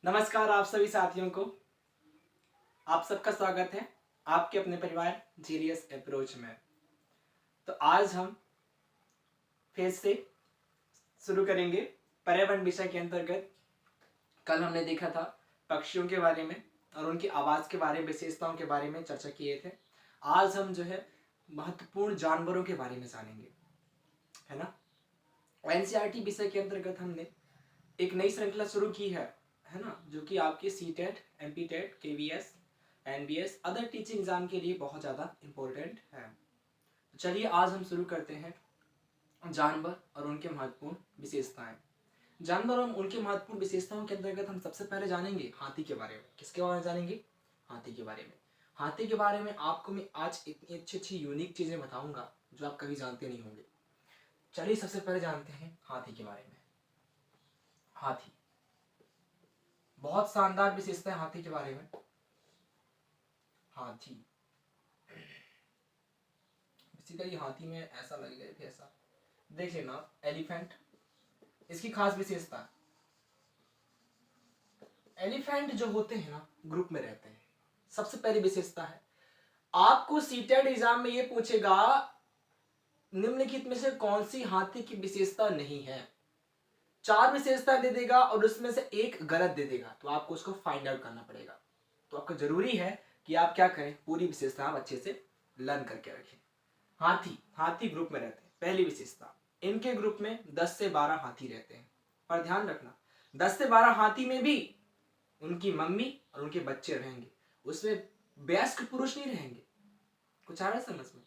नमस्कार आप सभी साथियों को। आप सबका स्वागत है आपके अपने परिवार जीरियस अप्रोच में। तो आज हम फिर से शुरू करेंगे पर्यावरण विषय के अंतर्गत। कल हमने देखा था पक्षियों के बारे में और उनकी आवाज़ के बारे में, विशेषताओं के बारे में चर्चा किए थे। आज हम जो है महत्वपूर्ण जानवरों के बारे में जानेंगे, है ना। एनसीईआरटी विषय के अंतर्गत हमने एक नई श्रृंखला शुरू की है ना, जो कि आपके CTET, MPTET, KVS, NBS, other teaching exam के लिए बहुत ज़्यादा इम्पोर्टेंट है। तो चलिए आज हम शुरू करते हैं जानवर और उनके महत्वपूर्ण विशेषताएं। जानवर और उनके महत्वपूर्ण विशेषताओं के अंतर्गत हम सबसे पहले जानेंगे हाथी के बारे में। किसके बारे में जानेंगे? हाथी के बारे में। हाथी के बारे में आपको मैं आज इतनी अच्छी अच्छी यूनिक चीज़ें बताऊंगा जो आप कभी जानते नहीं होंगे। चलिए सबसे पहले जानते हैं हाथी के बारे में। हाथी, बहुत शानदार विशेषता है हाथी के बारे में। हाथी बेसिकली हाथी में ऐसा लगेगा कि ऐसा देख लेना आप। एलिफेंट, इसकी खास विशेषता, एलिफेंट जो होते हैं ना ग्रुप में रहते हैं। सबसे पहली विशेषता है, आपको सीटेट एग्जाम में ये पूछेगा निम्नलिखित में से कौन सी हाथी की विशेषता नहीं है। 4 विशेषता दे देगा और उसमें से एक गलत दे देगा, तो आपको उसको फाइंड आउट करना पड़ेगा। तो आपको जरूरी है कि आप क्या करें, पूरी विशेषता आप अच्छे से लर्न करके रखें। हाथी ग्रुप में रहते हैं। पहली विशेषता, इनके ग्रुप में 10 से 12 हाथी रहते हैं। पर ध्यान रखना 10 से 12 हाथी में भी उनकी मम्मी और उनके बच्चे रहेंगे, उसमें वयस्क पुरुष नहीं रहेंगे। कुछ आ रहा है समझ में?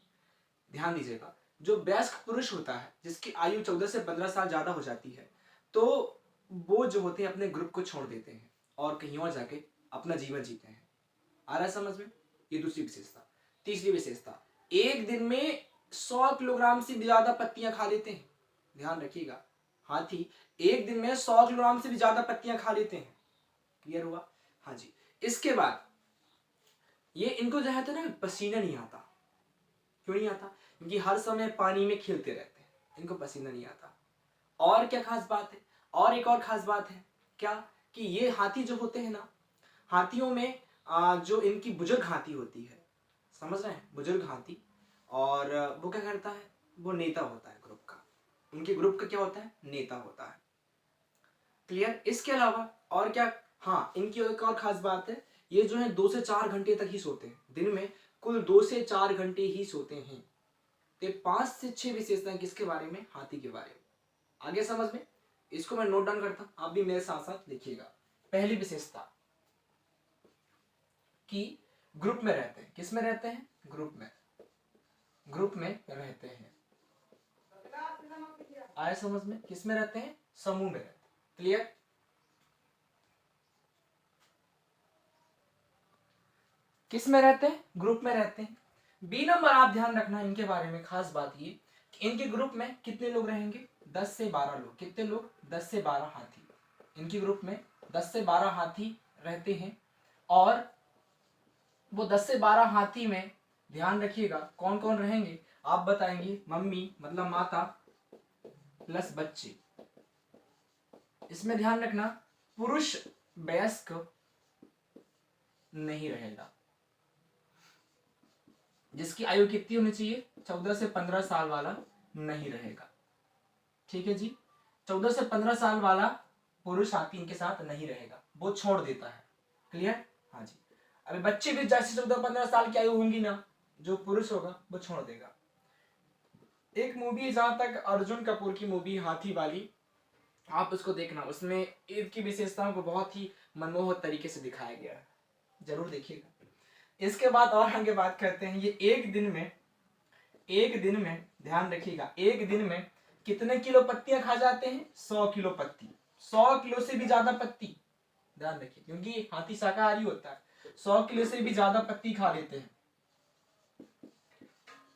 ध्यान दीजिएगा, जो वयस्क पुरुष होता है जिसकी आयु 14 से 15 साल ज्यादा हो जाती है, तो वो जो होते हैं अपने ग्रुप को छोड़ देते हैं और कहीं और जाके अपना जीवन जीते हैं। आ रहा है समझ में? ये दूसरी विशेषता। तीसरी विशेषता, एक दिन में 100 किलोग्राम से भी ज्यादा पत्तियां खा लेते हैं। ध्यान रखिएगा, हाथी एक दिन में 100 किलोग्राम से भी ज्यादा पत्तियां खा लेते हैं। क्लियर हुआ? हाँ जी। इसके बाद ये इनको जो है ना पसीना नहीं आता। क्यों नहीं आता? क्योंकि हर समय पानी में खेलते रहते हैं, इनको पसीना नहीं आता। और क्या खास बात है? और एक और खास बात है क्या, कि ये हाथी जो होते हैं ना, हाथियों में जो इनकी बुजुर्ग हाथी होती है, समझ रहे हैं, बुजुर्ग हाथी, और वो क्या करता है, वो नेता होता है ग्रुप का। उनके ग्रुप का क्या होता है? नेता होता है। क्लियर? इसके अलावा और क्या? हाँ, इनकी एक और खास बात है, ये जो है 2 से 4 घंटे तक ही सोते हैं। दिन में कुल 2 से 4 घंटे ही सोते हैं। तो 5 से 6 विशेषताएं किसके बारे में? हाथी के बारे में। आगे समझ में? इसको मैं नोट डाउन करता हूं, आप भी मेरे साथ साथ लिखिएगा। पहली विशेषता कि ग्रुप में रहते हैं। किस में रहते हैं? ग्रुप में रहते हैं। आया समझ में? किस में रहते हैं? समूह में रहते हैं। क्लियर? किस में रहते हैं? ग्रुप में रहते हैं। बी नंबर आप ध्यान रखना इनके बारे में, खास बात ये कि इनके ग्रुप में कितने लोग रहेंगे? 10 से 12 लोग। कितने लोग? 10 से 12 हाथी। इनकी ग्रुप में 10 से 12 हाथी रहते हैं। और वो 10 से 12 हाथी में ध्यान रखिएगा कौन कौन रहेंगे, आप बताएंगे। मम्मी मतलब माता प्लस बच्चे। इसमें ध्यान रखना पुरुष वयस्क नहीं रहेगा। जिसकी आयु कितनी होनी चाहिए? 14 से 15 साल वाला नहीं रहेगा। ठीक है जी, 14 से 15 साल वाला पुरुष हाथी इनके साथ नहीं रहेगा, वो छोड़ देता है। क्लियर? हाँ जी। अभी बच्चे भी जैसे 14-15 साल की आयु होंगी ना, जो पुरुष होगा वो छोड़ देगा। एक मूवी, जहां तक अर्जुन कपूर की मूवी हाथी वाली, आप उसको देखना, उसमें इनकी विशेषताओं को बहुत ही मनमोहक तरीके से दिखाया गया है, जरूर देखिएगा। इसके बाद और आगे बात करते हैं, ये एक दिन में ध्यान रखिएगा, एक दिन में कितने किलो पत्तियां खा जाते हैं? 100 किलो पत्ती। 100 किलो से भी ज्यादा पत्ती, ध्यान रखिए, क्योंकि हाथी शाकाहारी होता है। 100 किलो से भी ज्यादा पत्ती खा लेते हैं।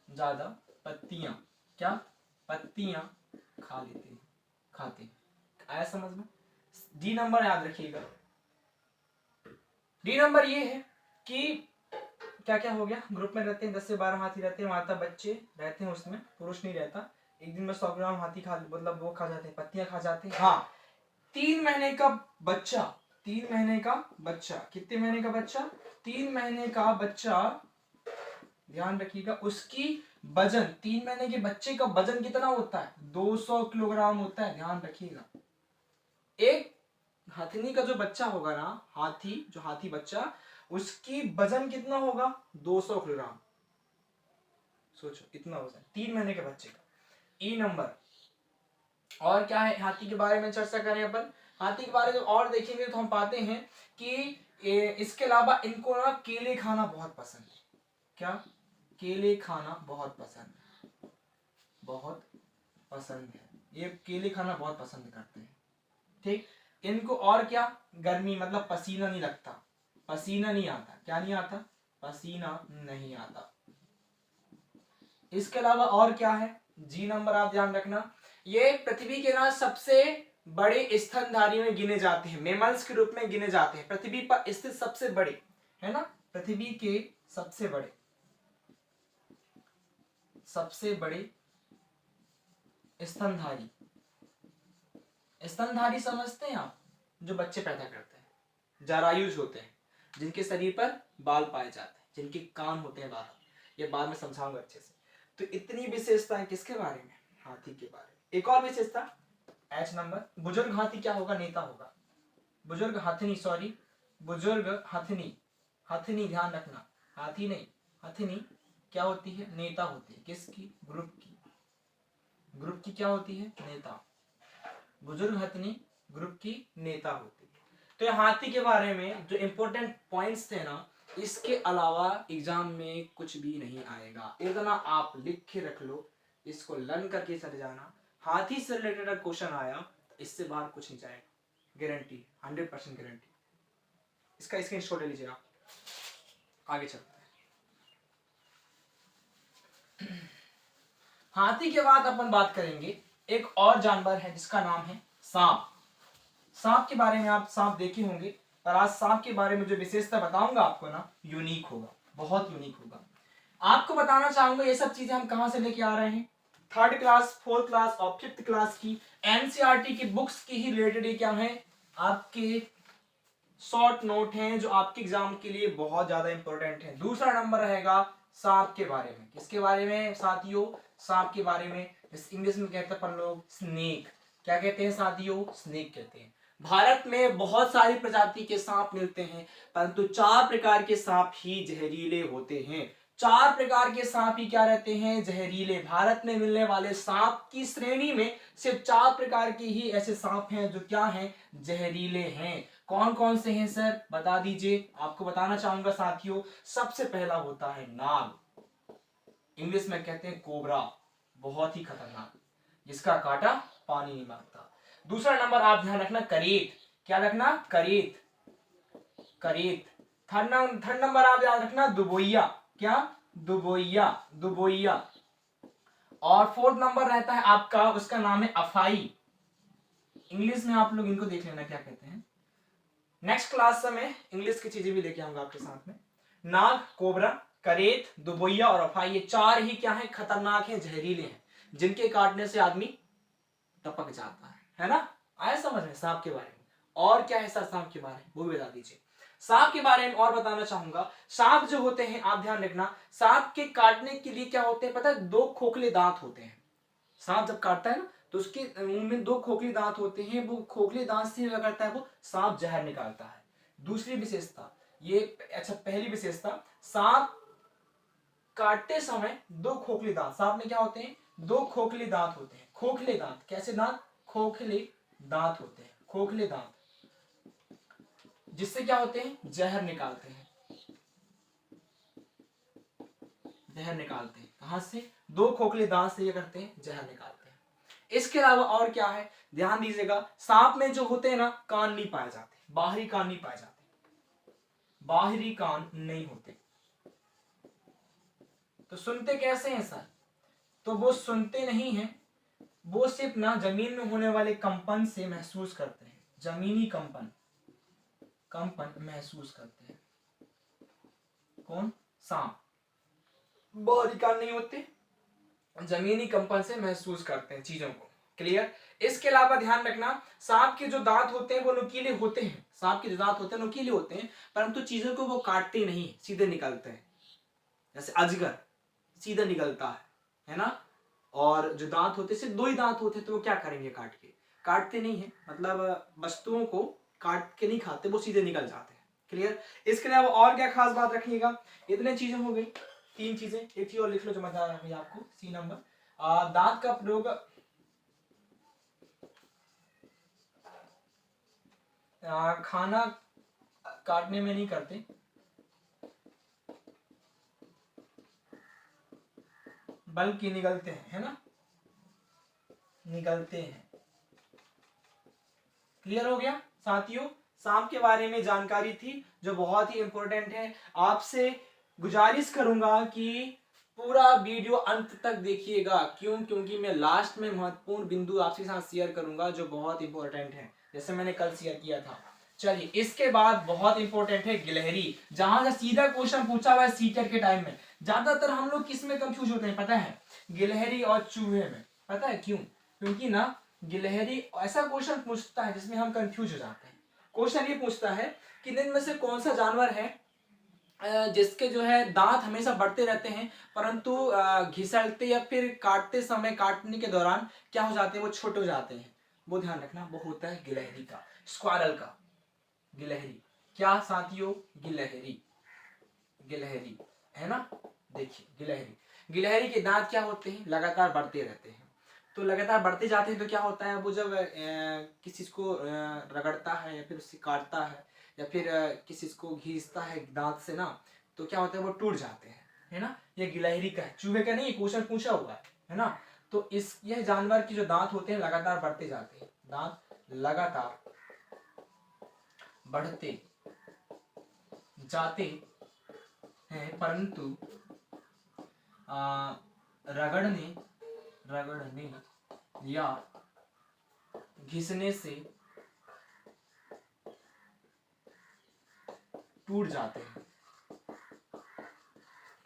ज्यादा पत्तियां, क्या? पत्तियां खा लेते हैं, खाते हैं। आया समझ में? डी नंबर याद रखिएगा। डी नंबर ये है कि क्या क्या हो गया, ग्रुप में रहते हैं, 10 से 12 हाथी रहते हैं, माता बच्चे रहते हैं, उसमें पुरुष नहीं रहता। एक दिन में 100 ग्राम हाथी खा, मतलब वो खा जाते हैं, पत्तियां खा जाते हैं। हाँ, 3 महीने का बच्चा 3 महीने का बच्चा, कितने महीने का बच्चा? 3 महीने का बच्चा, ध्यान रखिएगा, उसकी वजन, 3 महीने के बच्चे का वजन कितना होता है? 200 किलोग्राम होता है, ध्यान रखिएगा। एक हथनी का जो बच्चा होगा ना, हाथी, जो हाथी बच्चा, उसकी वजन कितना होगा? 200 किलोग्राम। सोचो इतना वजन 3 महीने के बच्चे का। ई नंबर। और क्या है हाथी के बारे में चर्चा करें अपन? हाथी के बारे में और देखेंगे तो हम पाते हैं कि इसके अलावा इनको ना केले खाना बहुत पसंद है। क्या? केले खाना बहुत पसंद है, बहुत पसंद है, ये केले खाना बहुत पसंद करते हैं। ठीक। इनको और क्या? गर्मी, मतलब पसीना नहीं लगता, पसीना नहीं आता। क्या नहीं आता? पसीना नहीं आता। इसके अलावा और क्या है? जी नंबर आप ध्यान रखना, ये पृथ्वी के ना सबसे बड़े स्तनधारी में गिने जाते हैं, मेमल्स के रूप में गिने जाते हैं, पृथ्वी पर स्थित सबसे बड़े, है ना, पृथ्वी के सबसे बड़े, सबसे बड़े स्तनधारी। स्तनधारी समझते हैं आप? जो बच्चे पैदा करते हैं, जरायुज होते हैं, जिनके शरीर पर बाल पाए जाते हैं, जिनके कान होते हैं बाहर, ये बाद में समझाऊंगा अच्छे से। तो इतनी विशेषताएं किसके बारे में? हाथी के बारे में। एक और विशेषता, एच नंबर, बुजुर्ग हाथी क्या होगा? नेता होगा। बुजुर्ग हथनी, सॉरी, बुजुर्ग हथनी, हथनी ध्यान रखना, हाथी नहीं, हथनी क्या होती है? नेता होती है। किसकी? ग्रुप की। ग्रुप की क्या होती है? नेता। बुजुर्ग हथनी ग्रुप की नेता होती है। तो ये हाथी के बारे में जो इंपॉर्टेंट पॉइंट्स थे ना, इसके अलावा एग्जाम में कुछ भी नहीं आएगा, इतना आप लिख के रख लो, इसको लर्न करके चले जाना। हाथी से रिलेटेड क्वेश्चन आया तो इससे बाहर कुछ नहीं जाएगा, गारंटी, 100% गारंटी। इसका स्क्रीनशॉट ले लीजिए आप। आगे चलते हैं। हाथी के बाद अपन बात करेंगे एक और जानवर है जिसका नाम है सांप। सांप के बारे में आप सांप देखे होंगे, पर आज सांप के बारे में जो विशेषता बताऊंगा आपको ना, यूनिक होगा, बहुत यूनिक होगा। आपको बताना चाहूंगा ये सब चीजें हम कहां से लेके आ रहे हैं? 3rd क्लास, 4th क्लास और 5th क्लास की एनसीईआरटी की बुक्स की ही रिलेटेड ये क्या है? आपके शॉर्ट नोट हैं जो आपके एग्जाम के लिए बहुत ज्यादा इंपॉर्टेंट है। दूसरा नंबर रहेगा सांप के बारे में। किसके बारे में साथियों? सांप के बारे में। इंग्लिश में कहते हैं अपन लोग स्नेक। क्या कहते हैं साथियों? स्नेक कहते हैं। भारत में बहुत सारी प्रजाति के सांप मिलते हैं, परंतु 4 प्रकार के सांप ही जहरीले होते हैं। 4 प्रकार के सांप ही क्या रहते हैं? जहरीले। भारत में मिलने वाले सांप की श्रेणी में सिर्फ 4 प्रकार के ही ऐसे सांप हैं जो क्या हैं? जहरीले हैं। कौन कौन से हैं सर? बता दीजिए। आपको बताना चाहूंगा साथियों, सबसे पहला होता है नाग, इंग्लिश में कहते हैं कोबरा, बहुत ही खतरनाक, जिसका काटा पानी नहीं मांगता। दूसरा नंबर आप ध्यान रखना करेत। क्या रखना? करेत, करेत। थर्ड नंबर आप याद रखना दुबोइया। क्या? दुबोइया, दुबोइया। और 4th नंबर रहता है आपका, उसका नाम है अफाई। इंग्लिश में आप लोग इनको देख लेना क्या कहते हैं। नेक्स्ट क्लास में इंग्लिश की चीजें भी लेके आऊंगा आपके साथ में। नाग, कोबरा, करेत, दुबोइया और अफाई, ये 4 ही क्या है? खतरनाक है, जहरीले हैं, जिनके काटने से आदमी टपक जाता है ना? आया समझ में सांप के बारे में? और क्या है सर सांप के बारे में, वो भी बता दीजिए। सांप के बारे में और बताना चाहूंगा, सांप जो होते हैं आप ध्यान रखना, सांप के काटने के लिए क्या होते हैं पता है? 2 खोखले दांत होते हैं। सांप जब काटता है ना तो उसके मुंह में 2 खोखले दांत होते हैं, वो खोखले दांत से क्या करता है? वो सांप जहर निकालता है। दूसरी विशेषता ये, अच्छा पहली विशेषता, सांप काटते समय 2 खोखले दांत, सांप में क्या होते हैं? 2 खोखले दांत होते हैं। खोखले दांत, कैसे दांत? खोखले दांत होते हैं, खोखले दांत, जिससे क्या होते हैं? जहर निकालते हैं, जहर निकालते हैं। कहां से? 2 खोखले दांत से ये करते हैं, जहर निकालते हैं। इसके अलावा और क्या है? ध्यान दीजिएगा, सांप में जो होते हैं ना, कान नहीं पाए जाते, बाहरी कान नहीं पाए जाते, बाहरी कान नहीं होते। तो सुनते कैसे हैं सर? तो वो सुनते नहीं हैं, वो सिर्फ ना जमीन में होने वाले कंपन से महसूस करते हैं, जमीनी कंपन, कंपन महसूस करते हैं। कौन? सांप। बाहरी कान नहीं होते, जमीनी कंपन से महसूस करते हैं चीजों को। क्लियर। इसके अलावा ध्यान रखना, सांप के जो दांत होते हैं वो नुकीले होते हैं, सांप के जो दांत होते हैं नुकीले होते हैं, परंतु चीजों को वो काटते नहीं, सीधे निकलते हैं। जैसे अजगर सीधा निकलता है ना। और जो दांत होते हैं सिर्फ 2 ही दांत होते हैं, तो वो क्या करेंगे, काट के, काटते नहीं है, मतलब वस्तुओं को काट के नहीं खाते, वो सीधे निकल जाते हैं। क्लियर। इसके अलावा और क्या खास बात रखिएगा, इतने चीजें हो गई, 3 चीजें। एक चीज और लिख लो जो मैं बता रहा हूं आपको, सी नंबर, दांत का प्रयोग खाना काटने में नहीं करते, बल्कि निगलते हैं, है ना, निगलते हैं। क्लियर हो गया साथियों। सांप के बारे में जानकारी थी जो बहुत ही इंपॉर्टेंट है। आपसे गुजारिश करूंगा कि पूरा वीडियो अंत तक देखिएगा। क्यों? क्योंकि मैं लास्ट में महत्वपूर्ण बिंदु आपके साथ शेयर करूंगा जो बहुत इंपॉर्टेंट है, जैसे मैंने कल शेयर किया था। चलिए, इसके बाद बहुत इंपॉर्टेंट है गिलहरी, जहां से सीधा क्वेश्चन पूछा हुआ है सीटेट के टाइम में। ज्यादातर हम लोग किस में कंफ्यूज होते हैं पता है? गिलहरी और चूहे में। पता है क्यों? क्योंकि ना गिलहरी ऐसा क्वेश्चन पूछता है जिसमें हम कंफ्यूज हो जाते हैं। क्वेश्चन ये पूछता है कि निम्न में से कौन सा जानवर है जिसके जो है दांत हमेशा बढ़ते रहते हैं, परंतु घिसलते या फिर काटते समय, काटने के दौरान क्या हो जाते हैं, वो छोटे हो जाते हैं। वो ध्यान रखना, वो होता है गिलहरी का, स्क्वारल का। गिलहरी क्या साथियों? गिलहरी, गिलहरी है ना। देखिए गिलहरी, गिलहरी के दांत क्या होते हैं, लगातार बढ़ते रहते हैं। तो लगातार बढ़ते जाते हैं तो क्या होता है, वो जब किसी चीज को रगड़ता है या फिर उससे काटता है या फिर किसी चीज को घिसता है दांत से ना, तो क्या होता है, वो टूट जाते हैं, है ना। ये गिलहरी का है, चूहे का नहीं, क्वेश्चन पूछा हुआ है ना। तो इस यह जानवर की जो दांत होते हैं लगातार बढ़ते जाते हैं, दांत लगातार बढ़ते जाते हैं, परंतु रगड़ने रगड़ने या घिसने से टूट जाते हैं।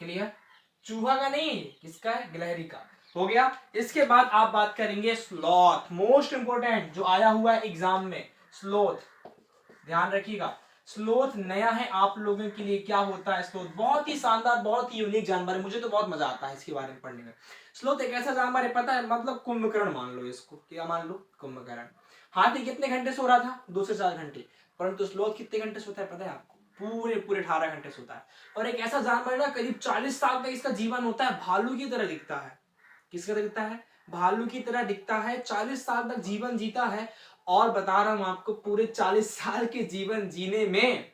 क्लियर। चूहा का नहीं, किसका है? गिलहरी का। हो गया। इसके बाद आप बात करेंगे स्लॉथ, मोस्ट इंपोर्टेंट जो आया हुआ है एग्जाम में, स्लोथ। ध्यान रखिएगा, स्लोथ नया है आप लोगों के लिए। क्या होता है स्लोथ? बहुत ही शानदार, बहुत ही यूनिक जानवर है, मुझे तो बहुत मजा आता है इसके बारे में पढ़ने में। स्लोथ एक ऐसा जानवर है, पता है, मतलब कुंभकर्ण मान लो इसको। क्या मान लो? कुंभकर्ण। हाथी कितने घंटे सो रहा था? 2 से 4 घंटे, परंतु स्लोथ कितने घंटे सोता है पता है आपको? पूरे पूरे 18 घंटे सोता है। और एक ऐसा जानवर है ना, करीब 40 साल तक इसका जीवन होता है, भालू की तरह दिखता है। किसका दिखता है? भालू की तरह दिखता है, 40 साल तक जीवन जीता है। और बता रहा हूं आपको, पूरे 40 साल के जीवन जीने में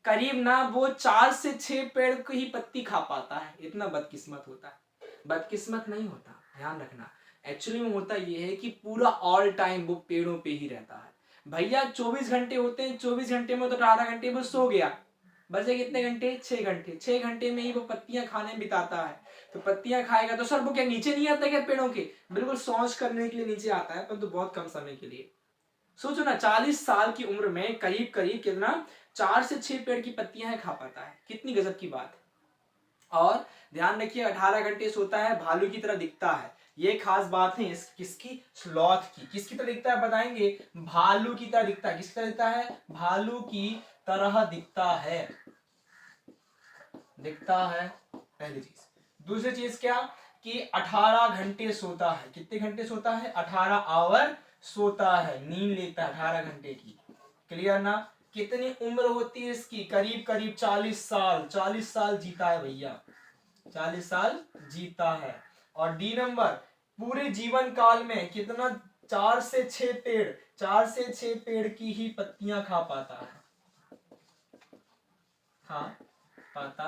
करीब ना वो 4 से 6 पेड़ की ही पत्ती खा पाता है। इतना बदकिस्मत होता है। बदकिस्मत नहीं होता, ध्यान रखना। एक्चुअली में होता यह है कि पूरा ऑल टाइम वो पेड़ों पे ही रहता है। भैया 24 घंटे होते हैं, 24 घंटे में तो 18 घंटे वो सो गया, बचे कितने घंटे? 6 घंटे। 6 घंटे में ही वो पत्तियां खाने में बिताता है। तो पत्तियां खाएगा तो सर वो क्या नीचे नहीं आता क्या पेड़ों के? बिल्कुल सौंच करने के लिए नीचे आता है, परंतु बहुत कम समय के लिए। सोचो ना, 40 साल की उम्र में करीब करीब कितना, 4 से 6 पेड़ की पत्तियां खा पाता है। कितनी गजब की बात है। और ध्यान रखिए, 18 घंटे सोता है, भालू की तरह दिखता है। ये खास बात है किसकी? स्लॉथ की। किसकी तरह दिखता है बताएंगे? भालू की तरह दिखता है। किसकी तरह दिखता है? भालू की तरह दिखता है, दिखता है। पहली चीज। दूसरी चीज क्या? कि 18 घंटे सोता है। कितने घंटे सोता है? 18 आवर सोता है, नींद लेता है 18 घंटे की। क्लियर ना। कितनी उम्र होती है इसकी? करीब करीब 40 साल। 40 साल जीता है भैया, 40 साल जीता है। और डी नंबर, पूरे जीवन काल में कितना? 4 से 6 पेड़, 4 से 6 पेड़ की ही पत्तियां खा पाता है, खा पाता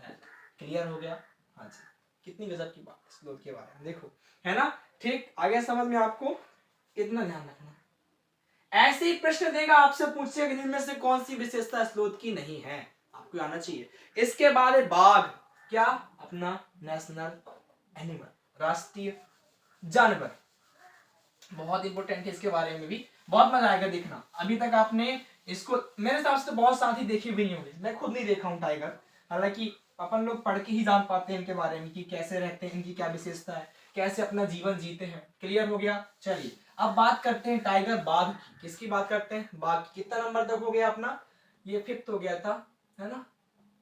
है। क्लियर हो गया? हाँ जी। कितनी गजब की बात है स्लोथ के बारे में, देखो, है ना। ठीक, आगे समझ में आपको? इतना ध्यान रखना। ऐसे ही प्रश्न देगा आपसे, पूछेगा कि इनमें से कौन सी विशेषता स्लोथ की नहीं है, आपको आना चाहिए। इसके बाद है बाघ। क्या? अपना नेशनल एनिमल, राष्ट्रीय जानवर। बहुत इंपॉर्टेंट है, इसके बारे में भी बहुत मजा आएगा देखना। अभी तक आपने इसको मेरे हिसाब से बहुत साथी देखे भी नहीं होंगे, मैं खुद नहीं देखा हूँ टाइगर। हालांकि अपन लोग पढ़ के ही जान पाते हैं इनके बारे में कि कैसे रहते हैं, इनकी क्या विशेषता है। कैसे अपना जीवन जीते हैं। क्लियर हो गया। चलिए अब बात करते हैं टाइगर, बाघ की। किसकी बात करते हैं? बाघ की। कितना नंबर तक हो गया अपना? ये फिफ्थ हो गया था, है ना?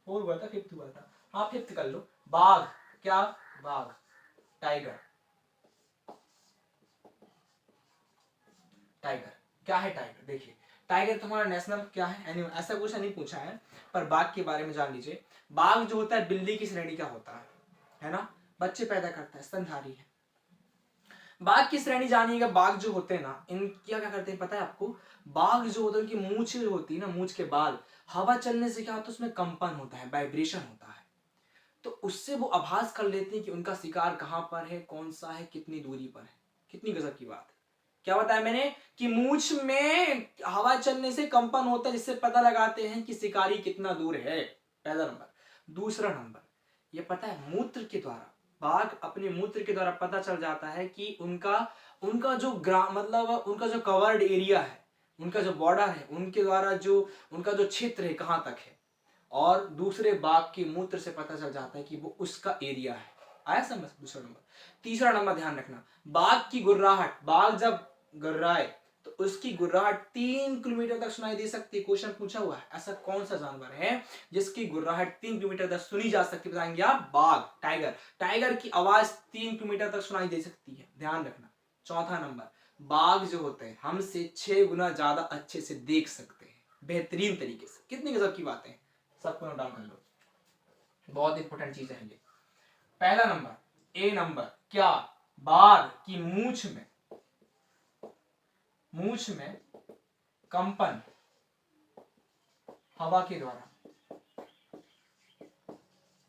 4 हुआ था, फिफ्थ हुआ था। हाँ फिफ्थ कर लो। बाघ, क्या? बाघ, टाइगर। टाइगर क्या है? टाइगर देखिए, टाइगर तुम्हारा नेशनल क्या है? एनिमल। ऐसा कुछ नहीं पूछा है, पर बाघ के बारे में जान लीजिए। बाघ जो होता है बिल्ली की श्रेणी का होता है ना? बच्चे पैदा करता है, स्तनधारी है। बाघ की श्रेणी जानिएगा। बाघ जो होते हैं ना, इन क्या क्या करते हैं पता है आपको? बाघ जो होते हैं उनकी मूंछ जो होती है ना, मूंछ के बाल, हवा चलने से क्या होता है उसमें कंपन होता है, वाइब्रेशन होता है। तो उससे वो आभास कर लेते हैं कि उनका शिकार कहाँ पर है, कौन सा है, कितनी दूरी पर है। कितनी गजब की बात है। क्या बताया मैंने? कि मूंछ में हवा चलने से कंपन होता है, जिससे पता लगाते हैं कि शिकारी कितना दूर है। पहला नंबर। दूसरा नंबर, ये पता है मूत्र के द्वारा, बाघ अपने मूत्र के द्वारा पता चल जाता है कि उनका उनका जो मतलब उनका जो कवर्ड एरिया है, उनका जो बॉर्डर है, उनके द्वारा जो उनका जो क्षेत्र है कहाँ तक है, और दूसरे बाघ के मूत्र से पता चल जाता है कि वो उसका एरिया है। आया समझ? दूसरा नंबर। तीसरा नंबर ध्यान रखना, बाघ की गुर्राहट, बाघ जब गुर्राए तो उसकी गुर्राहट 3 किलोमीटर तक सुनाई दे सकती है। क्वेश्चन पूछा हुआ है, ऐसा कौन सा जानवर है जिसकी गुर्राहट 3 किलोमीटर तक सुनी जा सकती है? बताएंगे आप? बाघ, टाइगर। टाइगर की आवाज 3 किलोमीटर तक सुनाई दे सकती है, ध्यान रखना। चौथा नंबर, बाघ जो होते हैं हमसे 6 गुना ज्यादा अच्छे से देख सकते हैं, बेहतरीन तरीके से। कितनी गजब की बातें, सबको नोट डाउन कर लो, बहुत इंपॉर्टेंट चीज है ये। पहला नंबर, ए नंबर, क्या? बाघ की मूछ में कंपन हवा के द्वारा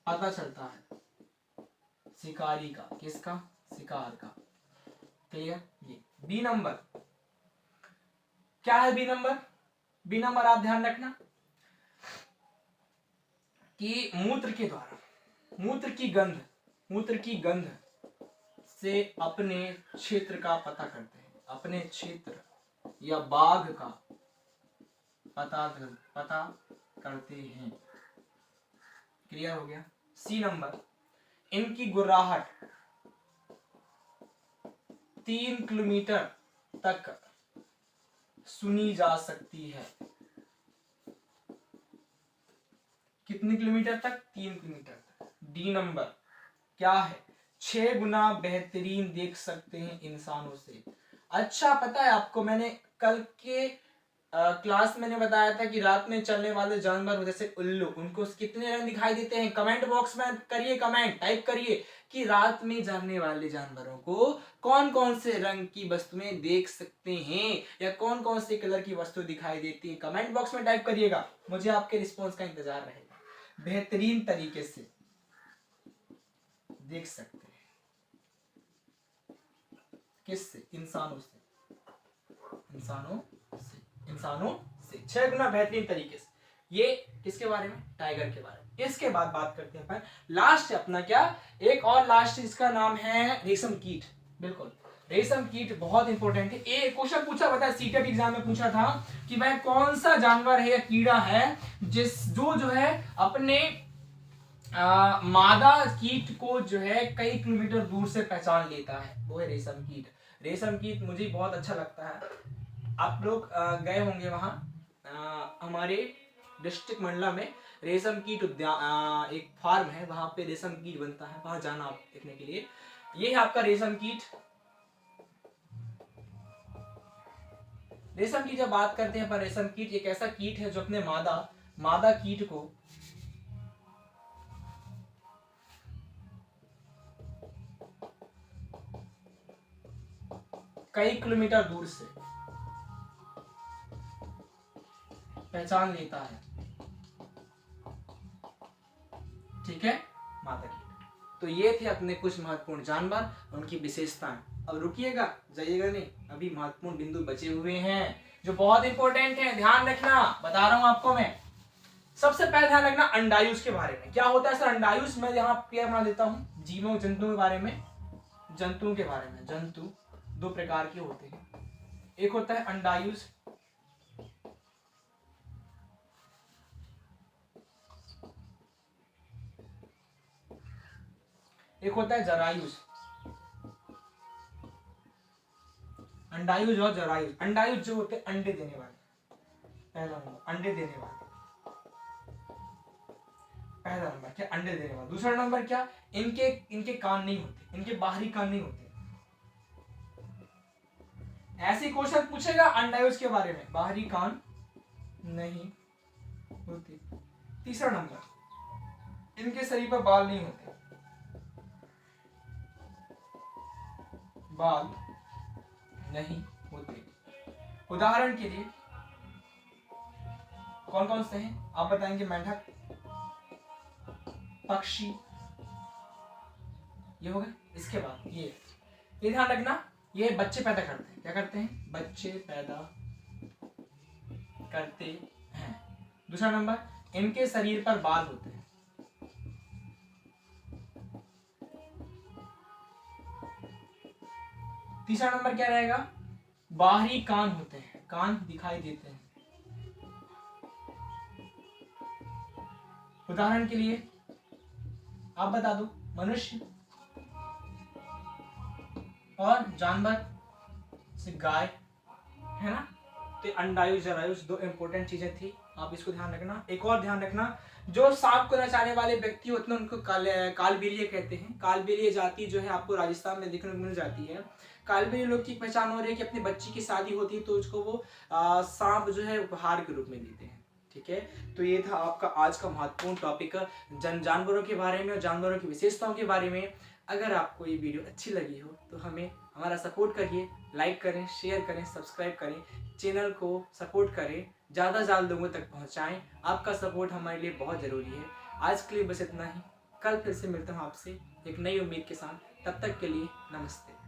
पता चलता है शिकारी का। किसका? शिकार का। क्लियर? ये बी नंबर, क्या है बी नंबर? बी नंबर आप ध्यान रखना कि मूत्र के द्वारा, मूत्र की गंध से अपने क्षेत्र का पता करते हैं, अपने क्षेत्र या बाघ का पता करते हैं। क्लियर हो गया। सी नंबर, इनकी गुर्राहट 3 किलोमीटर तक सुनी जा सकती है। कितने किलोमीटर तक? 3 किलोमीटर तक। डी नंबर, क्या है? 6 गुना बेहतरीन देख सकते हैं इंसानों से। अच्छा पता है आपको, मैंने कल के क्लास मैंने बताया था कि रात में चलने वाले जानवर जैसे उल्लू, उनको कितने रंग दिखाई देते हैं? कमेंट बॉक्स में करिए, कमेंट टाइप करिए कि रात में जानने वाले जानवरों को कौन कौन से रंग की वस्तुएं देख सकते हैं, या कौन कौन से कलर की वस्तु दिखाई देती है। कमेंट बॉक्स में टाइप करिएगा, मुझे आपके रिस्पॉन्स का इंतजार रहेगा। बेहतरीन तरीके से देख सकते हैं। किससे? इंसानों से। इंसानों से 6 गुना बेहतरीन तरीके से। ये किसके बारे में? टाइगर के बारे में। इसके बाद बात करते हैं अपन लास्ट अपना, क्या? एक और लास्ट, इसका नाम है रेशम कीट। बिल्कुल, रेशम कीट बहुत इंपॉर्टेंट है। एक क्वेश्चन पूछा, बताया सीटेट एग्जाम में पूछा था कि वह कौन सा जानवर है या कीड़ा है जो है अपने मादा कीट को जो है कई किलोमीटर दूर से पहचान लेता है, वो है रेशम कीट। रेशम कीट मुझे बहुत अच्छा लगता है। आप लोग गए होंगे वहां, हमारे डिस्ट्रिक्ट मंडला में रेशम कीट उद्यान, एक फार्म है, वहां पे रेशम कीट बनता है, वहां जाना आप देखने के लिए। ये है आपका रेशम कीट। रेशम की जब बात करते हैं पर रेशम कीट एक ऐसा कीट है जो अपने मादा कीट को कई किलोमीटर दूर से पहचान लेता है। ठीक है, मादा कीट। तो ये थे अपने कुछ महत्वपूर्ण जानवर, उनकी विशेषताएं। अब रुकिएगा, जाइएगा नहीं, अभी महत्वपूर्ण बिंदु बचे हुए हैं जो बहुत इंपॉर्टेंट है, ध्यान रखना। बता रहा हूं आपको मैं। सबसे पहले ध्यान रखना अंडायुष के बारे में। क्या होता है सर अंडायुष? मैं यहाँ क्लियर बना देता हूँ। जीवों जंतुओं के बारे में, जंतुओं के बारे में। जंतु 2 प्रकार के होते हैं, एक होता है अंडायुष, एक होता है जरायुष। अंडायुज और जरायुज। अंडायुज जो होते हैं अंडे देने वाले, पहला नंबर अंडे देने वाले, पहला नंबर क्या, अंडे देने वाले। दूसरा नंबर क्या, इनके इनके कान नहीं होते, इनके बाहरी कान नहीं होते। ऐसे क्वेश्चन पूछेगा अंडायुज के बारे में, बाहरी कान नहीं होते। तीसरा नंबर, इनके शरीर पर बाल नहीं होते, बाल नहीं होते। उदाहरण के लिए कौन कौन से हैं आप बताएंगे? मेंढक, पक्षी, ये हो गए। इसके बाद ये ध्यान रखना, ये बच्चे पैदा करते हैं। क्या करते हैं? बच्चे पैदा करते हैं। दूसरा नंबर, इनके शरीर पर बाल होते हैं। तीसरा नंबर क्या रहेगा? बाहरी कान होते हैं, कान दिखाई देते हैं। उदाहरण के लिए आप बता दो, मनुष्य और जानवर से गाय, है ना। तो अंडायुज जरायुज दो इंपॉर्टेंट चीजें थी, आप इसको ध्यान रखना। एक और ध्यान रखना, जो सांप को नचाने वाले व्यक्ति होते हैं उनको कालबेलिया कहते हैं। कालबेलिया जाति जो है आपको राजस्थान में देखने को मिल जाती है। कालबेलिया लोग की पहचान हो रही है कि अपनी बच्ची की शादी होती है तो उसको वो सांप जो है उपहार के रूप में देते हैं। ठीक है, तो ये था आपका आज का महत्वपूर्ण टॉपिक जानवरों के बारे में और जानवरों की विशेषताओं के बारे में। अगर आपको ये वीडियो अच्छी लगी हो तो हमें हमारा सपोर्ट करिए, लाइक करें, शेयर करें, सब्सक्राइब करें, चैनल को सपोर्ट करें, ज़्यादा से ज़्यादा लोगों तक पहुंचाएं। आपका सपोर्ट हमारे लिए बहुत ज़रूरी है। आज के लिए बस इतना ही, कल फिर से मिलता हूँ आपसे एक नई उम्मीद के साथ। तब तक के लिए नमस्ते।